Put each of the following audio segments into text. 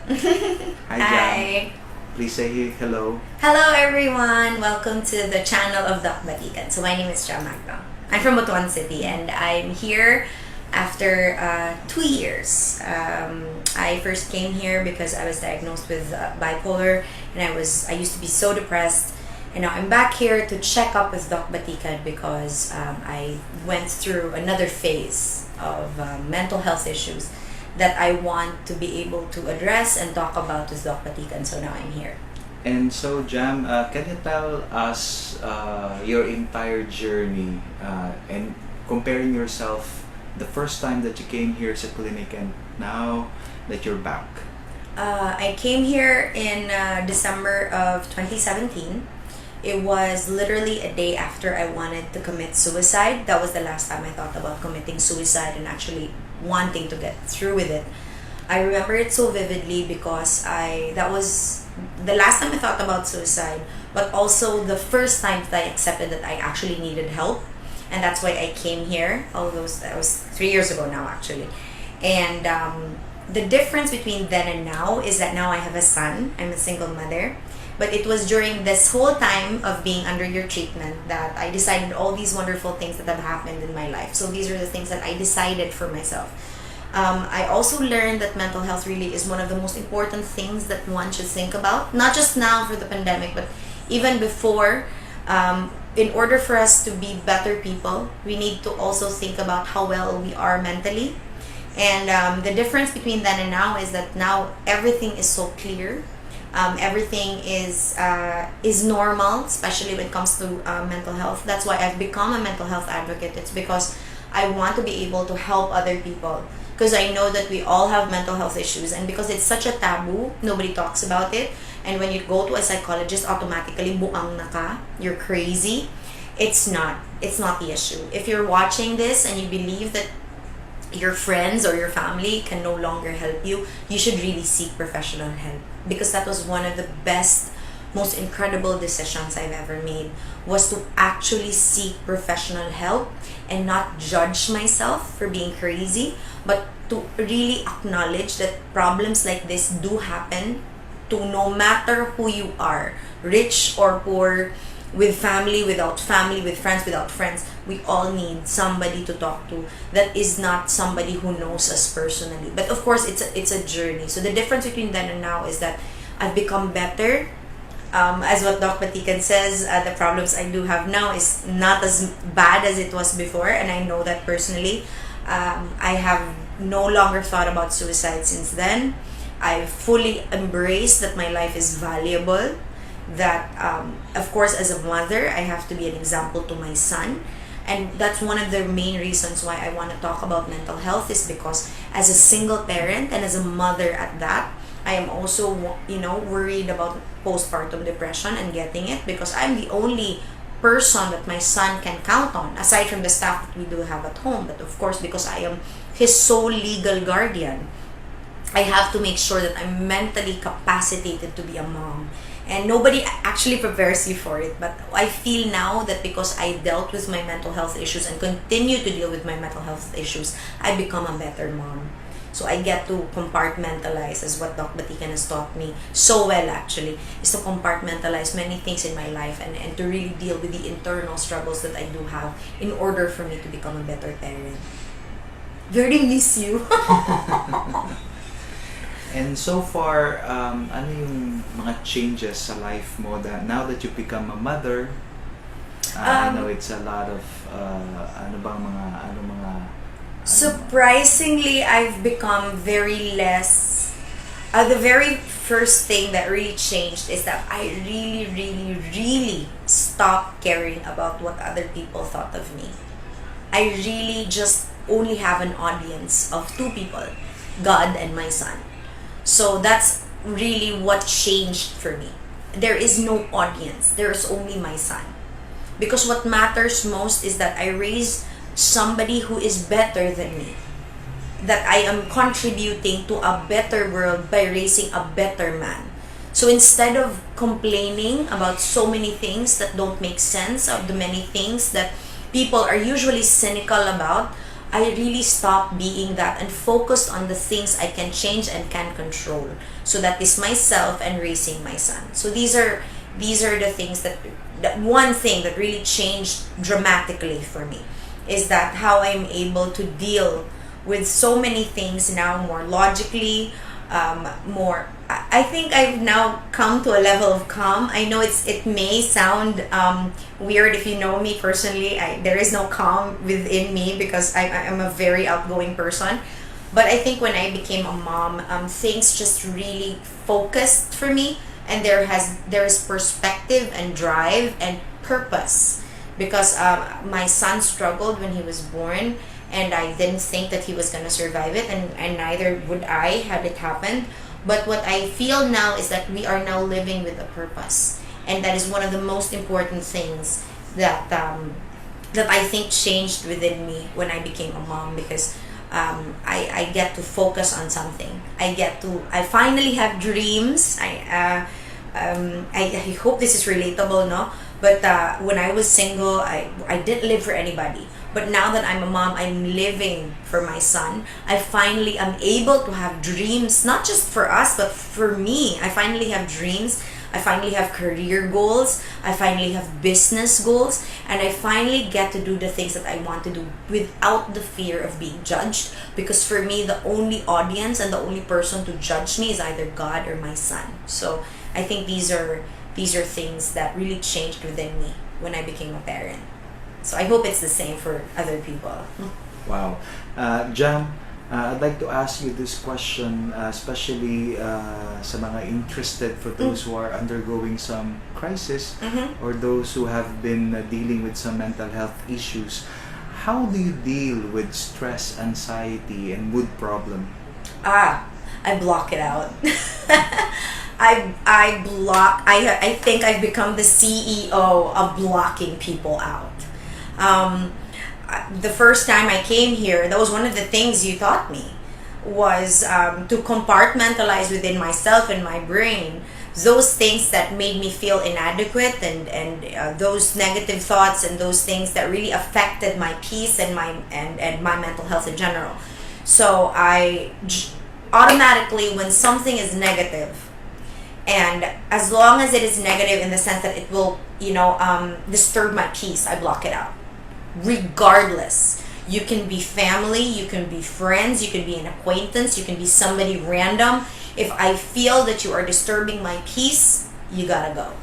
Hi, Jam. Please say hello. Hello everyone! Welcome to the channel of Doc Batikan. So my name is Jam Magno. I'm from Butuan City and I'm here after 2 years. I first came here because I was diagnosed with bipolar and I used to be so depressed. And now I'm back here to check up with Doc Batikan because I went through another phase of mental health issues that I want to be able to address and talk about with Doc Batikan. So now I'm here. And so, Jam, can you tell us your entire journey and comparing yourself the first time that you came here to clinic and now that you're back? I came here in December of 2017. It was literally a day after I wanted to commit suicide. That was the last time I thought about committing suicide and actually wanting to get through with it. I remember it so vividly because that was the last time I thought about suicide, but also the first time that I accepted that I actually needed help. And that's why I came here. That was 3 years ago now actually. And the difference between then and now is that now I have a son. I'm a single mother. But it was during this whole time of being under your treatment that I decided all these wonderful things that have happened in my life. So these are the things that I decided for myself. I also learned that mental health really is one of the most important things that one should think about. Not just now for the pandemic, but even before. In order for us to be better people, we need to also think about how well we are mentally. And the difference between then and now is that now everything is so clear. Everything is normal, especially when it comes to mental health. That's why I've become a mental health advocate. It's because I want to be able to help other people, because I know that we all have mental health issues, and because it's such a taboo, nobody talks about it. And when you go to a psychologist, automatically buang na ka, you're crazy. It's not the issue. If you're watching this and you believe that your friends or your family can no longer help you, you should really seek professional help, because that was one of the best, most incredible decisions I've ever made, was to actually seek professional help and not judge myself for being crazy, but to really acknowledge that problems like this do happen to no matter who you are, rich or poor, with family, without family, with friends, without friends. We all need somebody to talk to that is not somebody who knows us personally. But of course, it's a journey. So the difference between then and now is that I've become better. As what Doc Batikan says, the problems I do have now is not as bad as it was before, and I know that personally. I have no longer thought about suicide since then. I fully embraced that my life is valuable, that of course as a mother I have to be an example to my son, and that's one of the main reasons why I want to talk about mental health, is because as a single parent and as a mother at that, I am also worried about postpartum depression and getting it, because I'm the only person that my son can count on aside from the staff that we do have at home. But of course, because I am his sole legal guardian, I have to make sure that I'm mentally capacitated to be a mom. And nobody actually prepares you for it. But I feel now that because I dealt with my mental health issues and continue to deal with my mental health issues, I become a better mom. So I get to compartmentalize, as what Doc Batikan has taught me so well actually, is to compartmentalize many things in my life and to really deal with the internal struggles that I do have in order for me to become a better parent. Very miss you. And so far, ano yung mga changes sa life mo now that you become a mother? I know it's a lot of surprisingly, I've become very less. The very first thing that really changed is that I really, really, really stopped caring about what other people thought of me. I really just only have an audience of 2 people, God and my son. So that's really what changed for me. There is no audience. There is only my son. Because what matters most is that I raise somebody who is better than me. That I am contributing to a better world by raising a better man. So instead of complaining about so many things that don't make sense, of the many things that people are usually cynical about, I really stopped being that and focused on the things I can change and can control. So that is myself and raising my son. So these are the things that one thing that really changed dramatically for me is that how I'm able to deal with so many things now more logically, more. I think I've now come to a level of calm. I know it may sound weird if you know me personally. There is no calm within me because I'm a very outgoing person. But I think when I became a mom, things just really focused for me, and there's perspective and drive and purpose because my son struggled when he was born, and I didn't think that he was gonna survive it, and neither would I had it happened. But what I feel now is that we are now living with a purpose, and that is one of the most important things that I think changed within me when I became a mom because I get to focus on something. I finally have dreams. I hope this is relatable, no? But when I was single, I didn't live for anybody. But now that I'm a mom, I'm living for my son. I finally am able to have dreams, not just for us, but for me. I finally have dreams. I finally have career goals. I finally have business goals. And I finally get to do the things that I want to do without the fear of being judged. Because for me, the only audience and the only person to judge me is either God or my son. So I think these are things that really changed within me when I became a parent. So I hope it's the same for other people. Wow. Jam, I'd like to ask you this question, especially sa mga interested, for those who are undergoing some crisis or those who have been dealing with some mental health issues. How do you deal with stress, anxiety, and mood problem? I block it out. I think I've become the CEO of blocking people out. The first time I came here, that was one of the things you taught me, was to compartmentalize within myself and my brain those things that made me feel inadequate and those negative thoughts and those things that really affected my peace and my mental health in general. So automatically, when something is negative, and as long as it is negative in the sense that it will disturb my peace, I block it out. Regardless, you can be family, you can be friends, you can be an acquaintance, you can be somebody random. If I feel that you are disturbing my peace, you gotta go.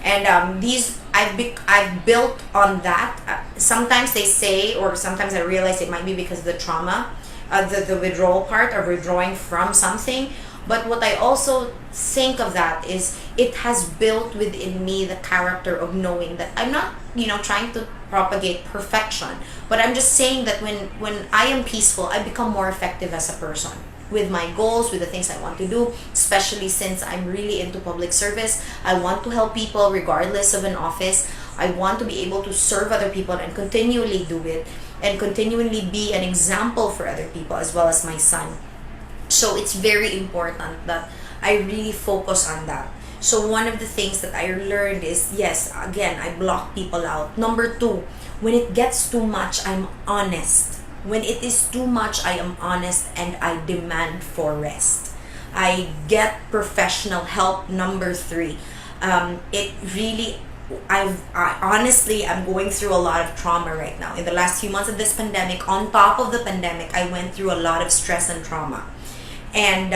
And I've built on that. Sometimes they say, or sometimes I realize it might be because of the trauma, the withdrawal part of withdrawing from something. But what I also think of that is it has built within me the character of knowing that I'm not, trying to propagate perfection, but I'm just saying that when I am peaceful, I become more effective as a person with my goals, with the things I want to do, especially since I'm really into public service. I want to help people regardless of an office. I want to be able to serve other people and continually do it and continually be an example for other people as well as my son. So it's very important that I really focus on that. So one of the things that I learned is, yes, again, I block people out. Number 2, when it gets too much, I'm honest. When it is too much, I am honest and I demand for rest. I get professional help. Number 3, honestly, I'm going through a lot of trauma right now. In the last few months of this pandemic, on top of the pandemic, I went through a lot of stress and trauma. And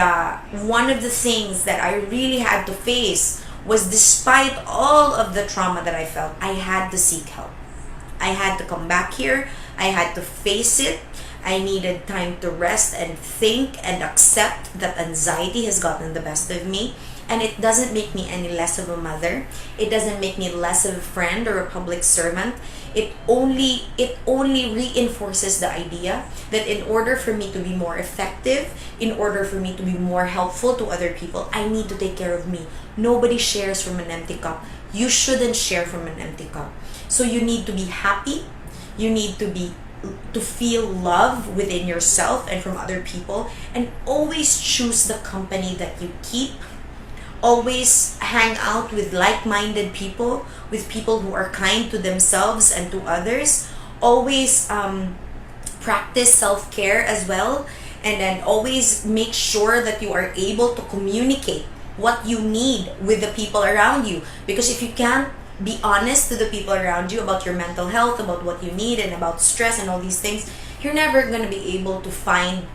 one of the things that I really had to face was, despite all of the trauma that I felt, I had to seek help. I had to come back here. I had to face it. I needed time to rest and think and accept that anxiety has gotten the best of me. And it doesn't make me any less of a mother. It doesn't make me less of a friend or a public servant. It only reinforces the idea that in order for me to be more effective, in order for me to be more helpful to other people, I need to take care of me. Nobody shares from an empty cup. You shouldn't share from an empty cup. So you need to be happy. You need to feel love within yourself and from other people, and always choose the company that you keep. Always hang out with like-minded people, with people who are kind to themselves and to others. Always practice self-care as well, and then always make sure that you are able to communicate what you need with the people around you. Because if you can't be honest to the people around you about your mental health, about what you need, and about stress and all these things, you're never going to be able to find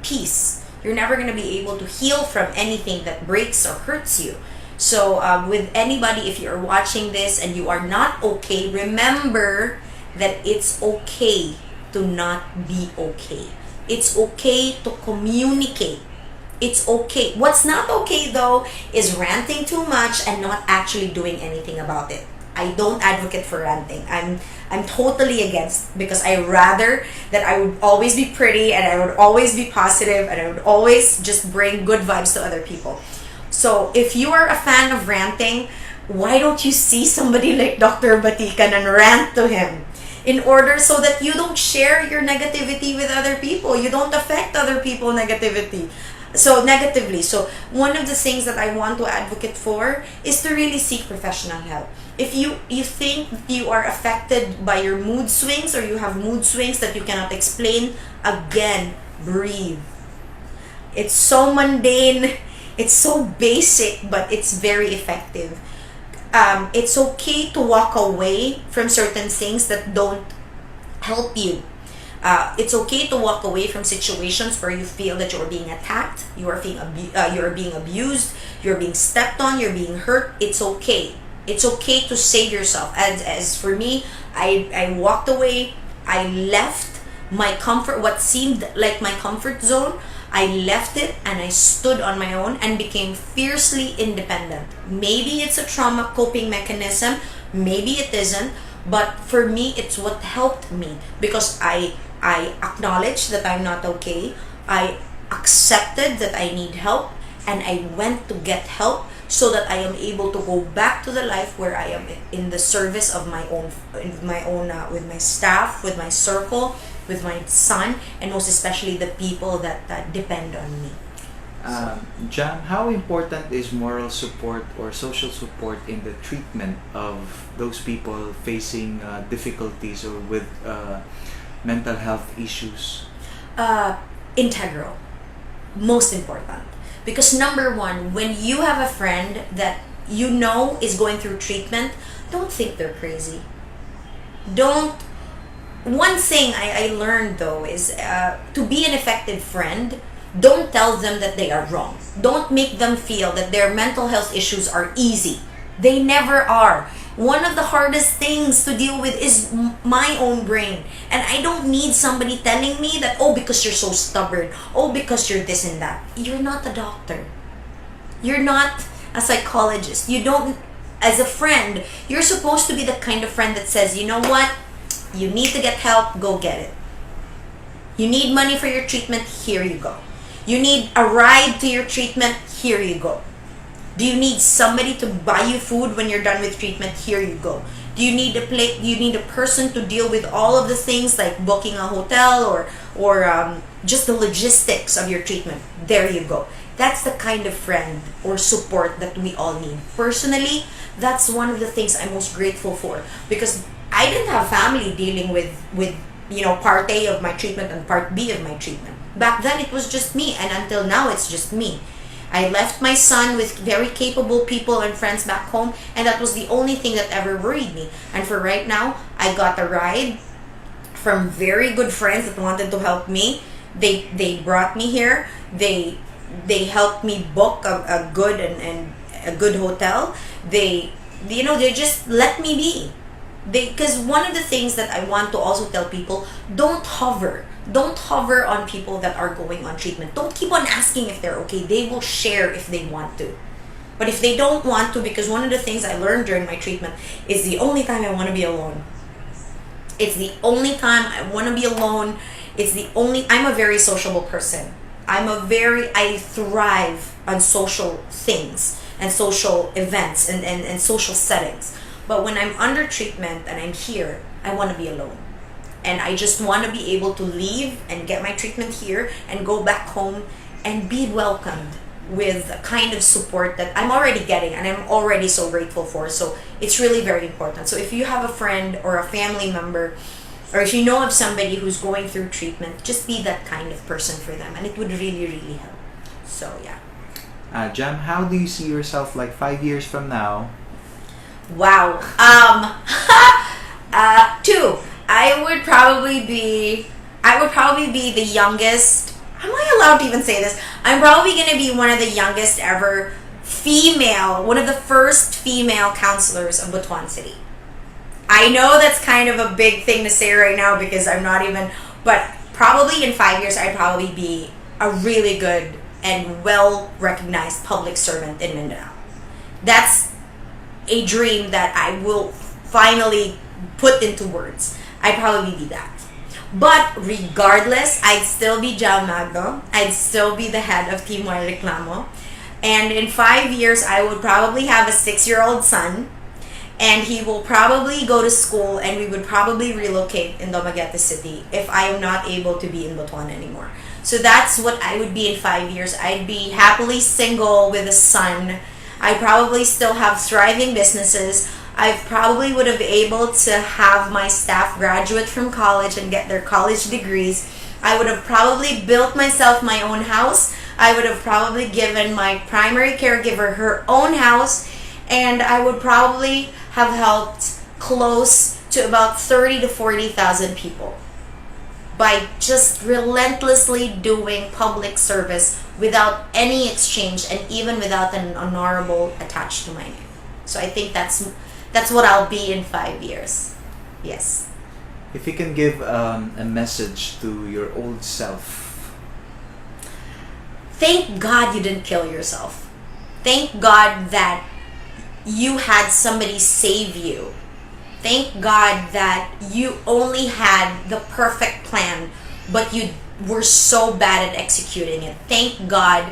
peace. You're never going to be able to heal from anything that breaks or hurts you. So with anybody, if you're watching this and you are not okay, remember that it's okay to not be okay. It's okay to communicate. It's okay. What's not okay though is ranting too much and not actually doing anything about it. I don't advocate for ranting. I'm totally against, because I rather that I would always be pretty, and I would always be positive, and I would always just bring good vibes to other people. So if you are a fan of ranting, why don't you see somebody like Dr. Batikan and rant to him? In order so that you don't share your negativity with other people. You don't affect other people negatively. So one of the things that I want to advocate for is to really seek professional help. If you think you are affected by your mood swings, or you have mood swings that you cannot explain, again, breathe. It's so mundane, it's so basic, but it's very effective. It's okay to walk away from certain things that don't help you. It's okay to walk away from situations where you feel that you're being attacked, you're being abused, you're being stepped on, you're being hurt. It's okay. It's okay to save yourself. As for me, I walked away. I left my comfort, what seemed like my comfort zone. I left it and I stood on my own and became fiercely independent. Maybe it's a trauma coping mechanism, maybe it isn't, but for me, it's what helped me, because I acknowledged that I'm not okay. I accepted that I need help, and I went to get help so that I am able to go back to the life where I am in the service of with my staff, with my circle, with my son, and most especially the people that depend on me. Jam, how important is moral support or social support in the treatment of those people facing difficulties or with mental health issues? Integral. Most important. Because number one, when you have a friend that you know is going through treatment, don't think they're crazy. One thing I learned though is to be an effective friend, don't tell them that they are wrong. Don't make them feel that their mental health issues are easy. They never are. One of the hardest things to deal with is my own brain. And I don't need somebody telling me that, oh, because you're so stubborn, oh, because you're this and that. You're not a doctor. You're not a psychologist. You don't, as a friend, you're supposed to be the kind of friend that says, you know what? You need to get help, go get it. You need money for your treatment, here you go. You need a ride to your treatment, here you go. Do you need somebody to buy you food when you're done with treatment? Here you go. Do you need a person to deal with all of the things like booking a hotel or just the logistics of your treatment? There you go. That's the kind of friend or support that we all need. Personally, that's one of the things I'm most grateful for, because I didn't have family dealing with part A of my treatment and part B of my treatment. Back then it was just me, and until now it's just me. I left my son with very capable people and friends back home, and that was the only thing that ever worried me. And for right now, I got a ride from very good friends that wanted to help me. They brought me here. They helped me book a good and a good hotel. They just let me be. Because one of the things that I want to also tell people, don't hover on people that are going on treatment. Don't keep on asking if they're okay. They will share if they want to. But if they don't want to, because one of the things I learned during my treatment is the only time I want to be alone. It's the only time I want to be alone. I'm a very sociable person. I thrive on social things and social events and social settings. But when I'm under treatment and I'm here, I want to be alone. And I just want to be able to leave and get my treatment here and go back home and be welcomed with the kind of support that I'm already getting and I'm already so grateful for. So it's really very important. So if you have a friend or a family member or if you know of somebody who's going through treatment, just be that kind of person for them, and it would really, really help. So yeah. Jam, how do you see yourself like 5 years from now? Wow. Two. I would probably be the youngest. Am I allowed to even say this? I'm probably gonna be one of the youngest ever female, one of the first female counselors of Butuan City. I know that's kind of a big thing to say right now because I'm not even, but probably in 5 years I'd probably be a really good and well-recognized public servant in Mindanao. That's a dream that I will finally put into words. I'd probably be that. But regardless, I'd still be Jam Magno. I'd still be the head of Team Why Reclamo. And in 5 years, I would probably have a 6-year-old son. And he will probably go to school, and we would probably relocate in Dumaguete City if I am not able to be in Butuan anymore. So that's what I would be in 5 years. I'd be happily single with a son. I probably still have thriving businesses. I probably would have been able to have my staff graduate from college and get their college degrees. I would have probably built myself my own house. I would have probably given my primary caregiver her own house. And I would probably have helped close to about 30 to 40,000 people by just relentlessly doing public service without any exchange and even without an honorable attached to my name. So I think that's what I'll be in 5 years. Yes. If you can give a message to your old self. Thank God you didn't kill yourself. Thank God that you had somebody save you. Thank God that you only had the perfect plan, but you were so bad at executing it. Thank God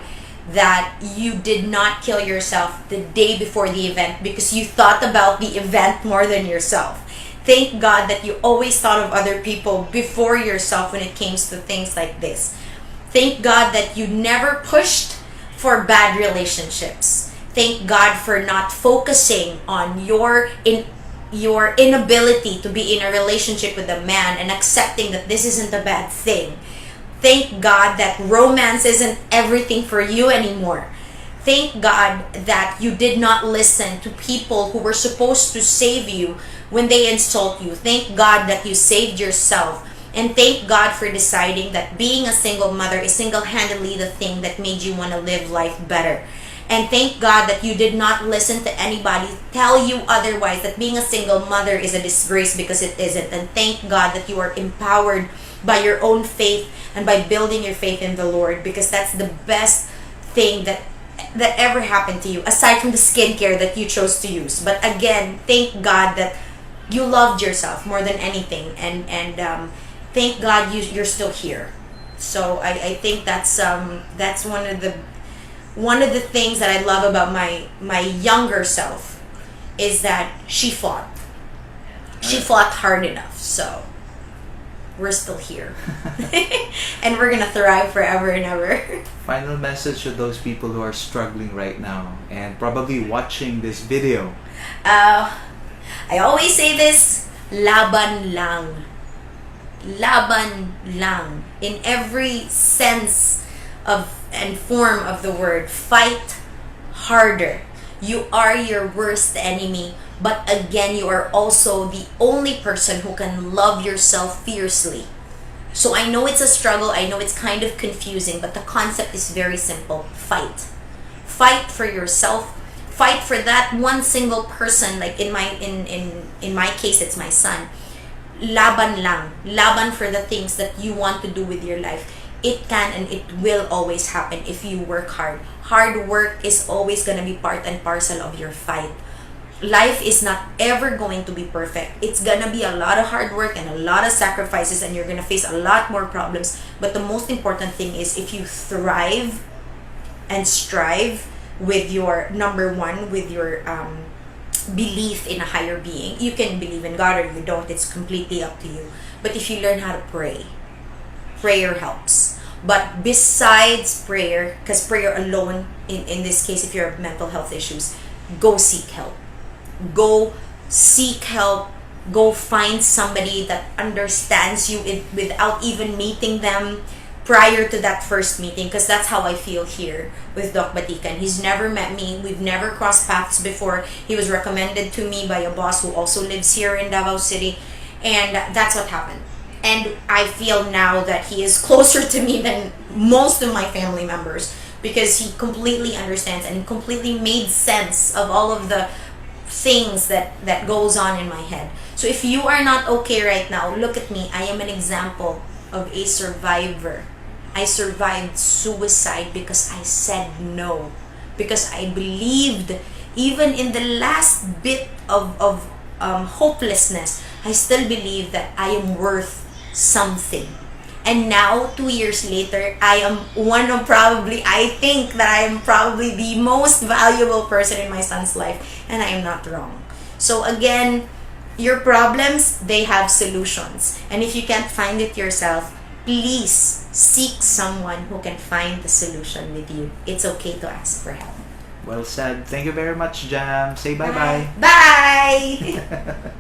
that you did not kill yourself the day before the event because you thought about the event more than yourself. Thank God that you always thought of other people before yourself when it came to things like this. Thank God that you never pushed for bad relationships. Thank God for not focusing on your inability to be in a relationship with a man and accepting that this isn't a bad thing. Thank God that romance isn't everything for you anymore. Thank God that you did not listen to people who were supposed to save you when they insult you. Thank God that you saved yourself. And thank God for deciding that being a single mother is single-handedly the thing that made you want to live life better. And thank God that you did not listen to anybody tell you otherwise, that being a single mother is a disgrace, because it isn't. And thank God that you are empowered by your own faith and by building your faith in the Lord, because that's the best thing that ever happened to you, aside from the skincare that you chose to use. But again, thank God that you loved yourself more than anything, and thank God you're still here. So I think that's one of the things that I love about my younger self is that she fought. She fought hard enough, so we're still here. And we're gonna thrive forever and ever. Final message to those people who are struggling right now and probably watching this video. I always say this, laban lang. Laban lang. In every sense of and form of the word, fight harder. You are your worst enemy, but again, you are also the only person who can love yourself fiercely. So I know it's a struggle, I know it's kind of confusing, but the concept is very simple. Fight. Fight for yourself. Fight for that one single person. Like in my case, it's my son. Laban lang. Laban for the things that you want to do with your life. It can and it will always happen if you work hard. Hard work is always going to be part and parcel of your fight. Life is not ever going to be perfect. It's going to be a lot of hard work and a lot of sacrifices, and you're going to face a lot more problems. But the most important thing is, if you thrive and strive with your, number one, with your belief in a higher being. You can believe in God or you don't. It's completely up to you. But if you learn how to pray, prayer helps. But besides prayer, because prayer alone, in this case, if you have mental health issues, go seek help. Go seek help go find somebody that understands you without even meeting them prior to that first meeting, because that's how I feel here with Doc Batikan. He's never met me. We've never crossed paths before. He was recommended to me by a boss who also lives here in Davao City, and that's what happened. And I feel now that he is closer to me than most of my family members, because he completely understands and completely made sense of all of the things that goes on in my head. So if you are not okay right now, look at me. I am an example of a survivor. I survived suicide because I said no, because I believed, even in the last bit of hopelessness, I still believe that I am worth something. And now, 2 years later, I am I think that I am probably the most valuable person in my son's life, and I am not wrong. So again, your problems, they have solutions. And if you can't find it yourself, please seek someone who can find the solution with you. It's okay to ask for help. Well said. Thank you very much, Jam. Say bye-bye. Bye!